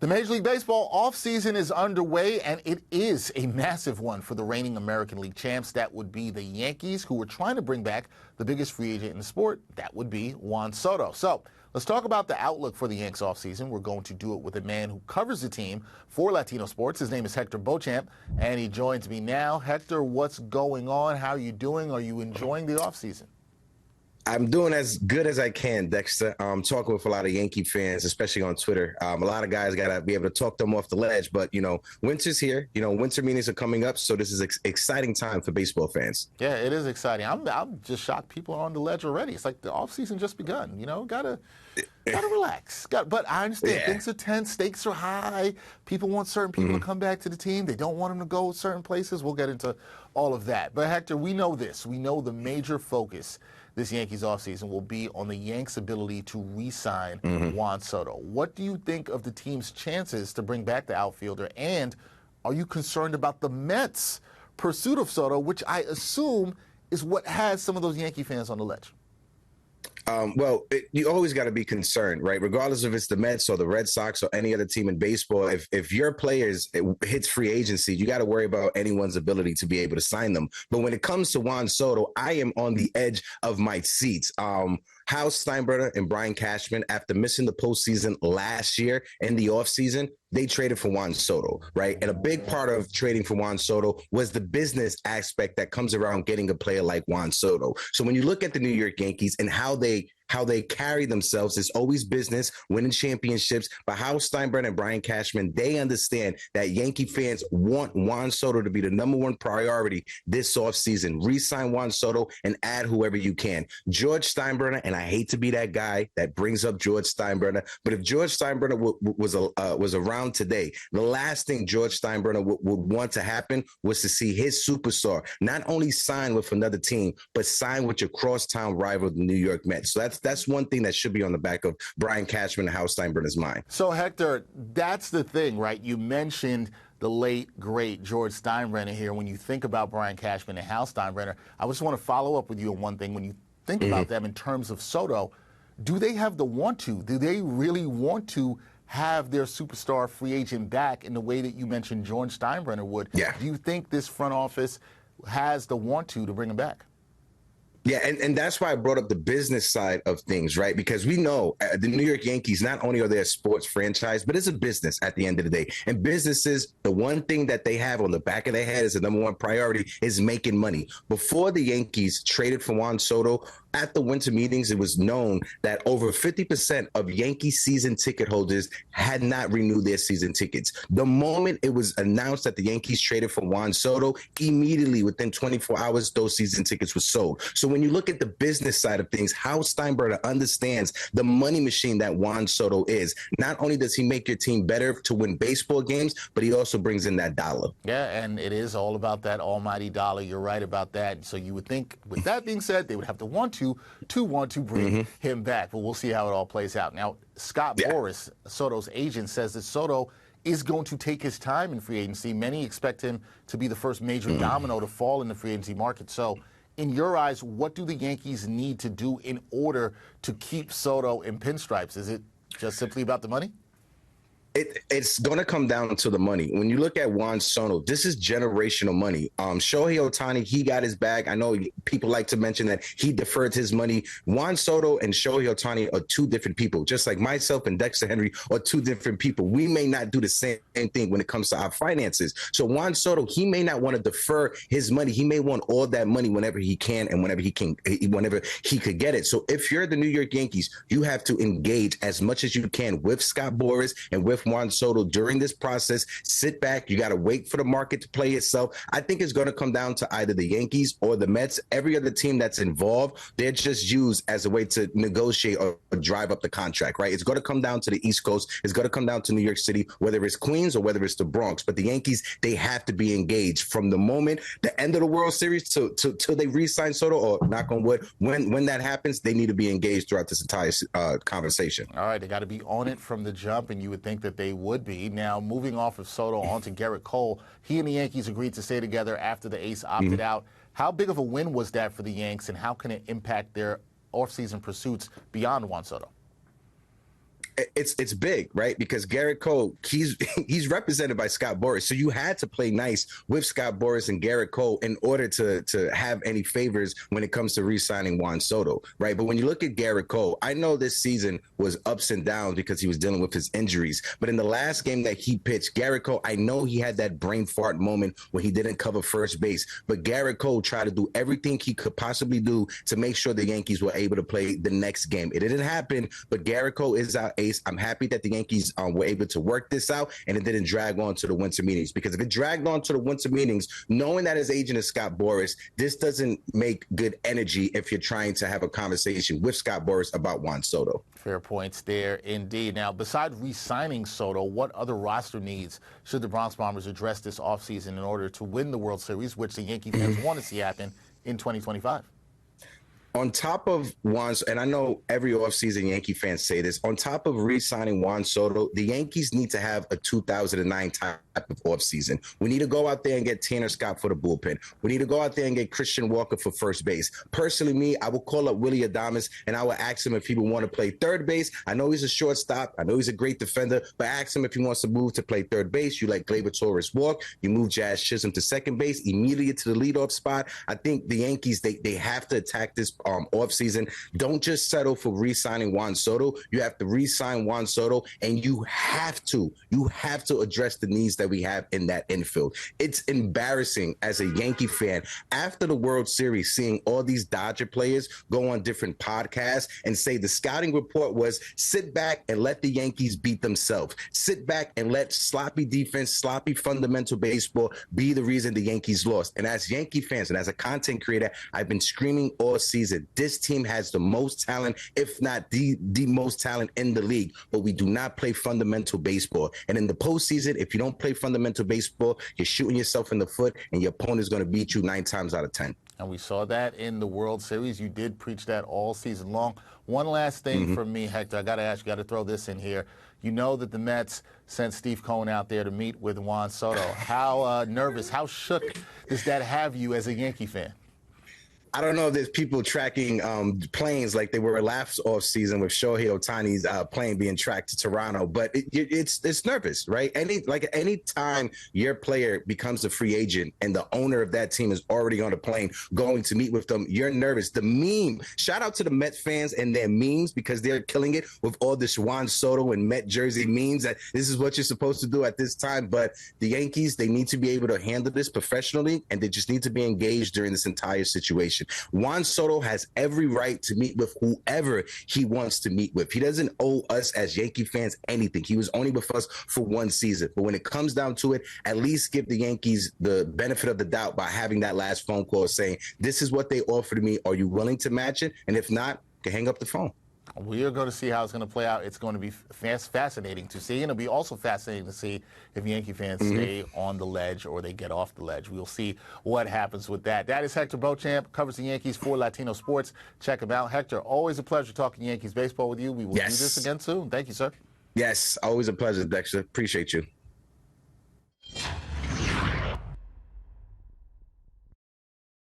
The Major League Baseball offseason is underway, and it is a massive one for the reigning American League champs. That would be the Yankees, who are trying to bring back the biggest free agent in the sport. That would be Juan Soto. So let's talk about the outlook for the Yanks offseason. We're going to do it with a man who covers the team for Latino Sports. His name is Hector Beauchamp, and he joins me now. Hector, what's going on? How are you doing? Are you enjoying the offseason? I'm doing as good as I can, Dexter. I'm talking with a lot of Yankee fans, especially on Twitter. A lot of guys got to be able to talk them off the ledge. But, winter's here. Winter meetings are coming up. So this is exciting time for baseball fans. Yeah, it is exciting. I'm just shocked people are on the ledge already. It's like the offseason just begun. Gotta relax. But I understand things are tense. Stakes are high. People want certain people to come back to the team. They don't want them to go certain places. We'll get into all of that. But, Hector, we know this. We know the major focus this Yankees offseason will be on the Yanks' ability to re-sign Juan Soto. What do you think of the team's chances to bring back the outfielder? And are you concerned about the Mets' pursuit of Soto, which I assume is what has some of those Yankee fans on the ledge? You always got to be concerned, right? Regardless if it's the Mets or the Red Sox or any other team in baseball, if your players hits free agency, you got to worry about anyone's ability to be able to sign them. But when it comes to Juan Soto, I am on the edge of my seats. Hal Steinbrenner and Brian Cashman, after missing the postseason last year in the offseason, they traded for Juan Soto, right? And a big part of trading for Juan Soto was the business aspect that comes around getting a player like Juan Soto. So when you look at the New York Yankees and how they carry themselves, it's always business, winning championships. But Hal Steinbrenner and Brian Cashman, they understand that Yankee fans want Juan Soto to be the #1 priority this offseason. Re-sign Juan Soto and add whoever you can. George Steinbrenner, and I hate to be that guy that brings up George Steinbrenner, but if George Steinbrenner was around today, the last thing George Steinbrenner would want to happen was to see his superstar not only sign with another team, but sign with your crosstown rival, the New York Mets. So that's one thing that should be on the back of Brian Cashman and Hal Steinbrenner's mind. So, Hector, that's the thing, right? You mentioned the late, great George Steinbrenner here. When you think about Brian Cashman and Hal Steinbrenner, I just want to follow up with you on one thing. When you think about them in terms of Soto, do they have the want to? Do they really want to have their superstar free agent back in the way that you mentioned George Steinbrenner would? Yeah. Do you think this front office has the want to bring him back? Yeah, and that's why I brought up the business side of things, right? Because we know the New York Yankees, not only are they a sports franchise, but it's a business at the end of the day. And businesses, the one thing that they have on the back of their head as the #1 priority is making money. Before the Yankees traded for Juan Soto, at the winter meetings, it was known that over 50% of Yankee season ticket holders had not renewed their season tickets. The moment it was announced that the Yankees traded for Juan Soto, immediately within 24 hours, those season tickets were sold. So when you look at the business side of things, Hal Steinbrenner understands the money machine that Juan Soto is. Not only does he make your team better to win baseball games, but he also brings in that dollar. Yeah, and it is all about that almighty dollar. You're right about that. So you would think, with that being said, they would have to want to bring him back. But we'll see how it all plays out. Now, Scott Boras, Soto's agent, says that Soto is going to take his time in free agency. Many expect him to be the first major domino to fall in the free agency market. So, in your eyes, what do the Yankees need to do in order to keep Soto in pinstripes? Is it just simply about the money? It's going to come down to the money. When you look at Juan Soto, this is generational money. Shohei Ohtani, he got his bag. I know people like to mention that he deferred his money. Juan Soto and Shohei Ohtani are two different people, just like myself and Dexter Henry are two different people. We may not do the same thing when it comes to our finances. So Juan Soto, he may not want to defer his money. He may want all that money whenever he can and whenever he could get it. So if you're the New York Yankees, you have to engage as much as you can with Scott Boras and with Juan Soto during this process. Sit back. You got to wait for the market to play itself. I think it's going to come down to either the Yankees or the Mets. Every other team that's involved, they're just used as a way to negotiate or drive up the contract, right? It's going to come down to the East Coast. It's going to come down to New York City, whether it's Queens or whether it's the Bronx. But the Yankees, they have to be engaged from the moment, the end of the World Series till they re-sign Soto, or knock on wood, when that happens, they need to be engaged throughout this entire conversation. All right, they got to be on it from the jump, and you would think that they would be. Now, moving off of Soto onto Gerrit Cole, he and the Yankees agreed to stay together after the ace opted out. How big of a win was that for the Yanks, and how can it impact their offseason pursuits beyond Juan Soto? it's big, right? Because Gerrit Cole, he's represented by Scott Boras, so you had to play nice with Scott Boras and Gerrit Cole in order to have any favors when it comes to re-signing Juan Soto, right? But when you look at Gerrit Cole, I know this season was ups and downs because he was dealing with his injuries, but in the last game that he pitched, Gerrit Cole, I know he had that brain fart moment when he didn't cover first base, but Gerrit Cole tried to do everything he could possibly do to make sure the Yankees were able to play the next game. It didn't happen, but Gerrit Cole is our ace. I'm happy that the Yankees were able to work this out and it didn't drag on to the winter meetings, because if it dragged on to the winter meetings, knowing that his agent is Scott Boras, this doesn't make good energy if you're trying to have a conversation with Scott Boras about Juan Soto. Fair points there, indeed. Now, besides re-signing Soto, what other roster needs should the Bronx Bombers address this offseason in order to win the World Series, which the Yankee fans want to see happen in 2025? On top of Juan, and I know every offseason Yankee fans say this, on top of re-signing Juan Soto, the Yankees need to have a 2009 type of offseason. We need to go out there and get Tanner Scott for the bullpen. We need to go out there and get Christian Walker for first base. Personally, me, I will call up Willie Adames and I will ask him if he would want to play third base. I know he's a shortstop. I know he's a great defender, but ask him if he wants to move to play third base. You let Gleyber Torres walk. You move Jazz Chisholm to second base, immediately to the leadoff spot. I think the Yankees, they have to attack this offseason. Don't just settle for re-signing Juan Soto. You have to re-sign Juan Soto, and you have to address the needs that we have in that infield. It's embarrassing as a Yankee fan after the World Series, seeing all these Dodger players go on different podcasts and say the scouting report was sit back and let the Yankees beat themselves. Sit back and let sloppy defense, sloppy fundamental baseball be the reason the Yankees lost. And as Yankee fans and as a content creator, I've been screaming all season, this team has the most talent, if not the most talent in the league, but we do not play fundamental baseball. And in the postseason, if you don't play fundamental baseball, you're shooting yourself in the foot, and your opponent is going to beat you 9 times out of 10. And we saw that in the World Series. You did preach that all season long. One last thing from me, Hector. I got to ask you, got to throw this in here. You know that the Mets sent Steve Cohen out there to meet with Juan Soto. How nervous, how shook does that have you as a Yankee fan? I don't know if there's people tracking planes like they were last off season with Shohei Ohtani's plane being tracked to Toronto, but it's nervous, right? Any time your player becomes a free agent and the owner of that team is already on a plane going to meet with them, you're nervous. The meme, shout out to the Mets fans and their memes, because they're killing it with all this Juan Soto and Met jersey memes that this is what you're supposed to do at this time. But the Yankees, they need to be able to handle this professionally, and they just need to be engaged during this entire situation. Juan Soto has every right to meet with whoever he wants to meet with. He doesn't owe us as Yankee fans anything. He was only with us for one season. But when it comes down to it, at least give the Yankees the benefit of the doubt by having that last phone call saying, this is what they offered me. Are you willing to match it? And if not, you can hang up the phone. We are going to see how it's going to play out. It's going to be fascinating to see, and it'll be also fascinating to see if Yankee fans stay on the ledge or they get off the ledge. We'll see what happens with that. That is Hector Beauchamp, covers the Yankees for Latino Sports. Check him out. Hector, always a pleasure talking Yankees baseball with you. We will do this again soon. Thank you, sir. Yes, always a pleasure, Dexter. Appreciate you.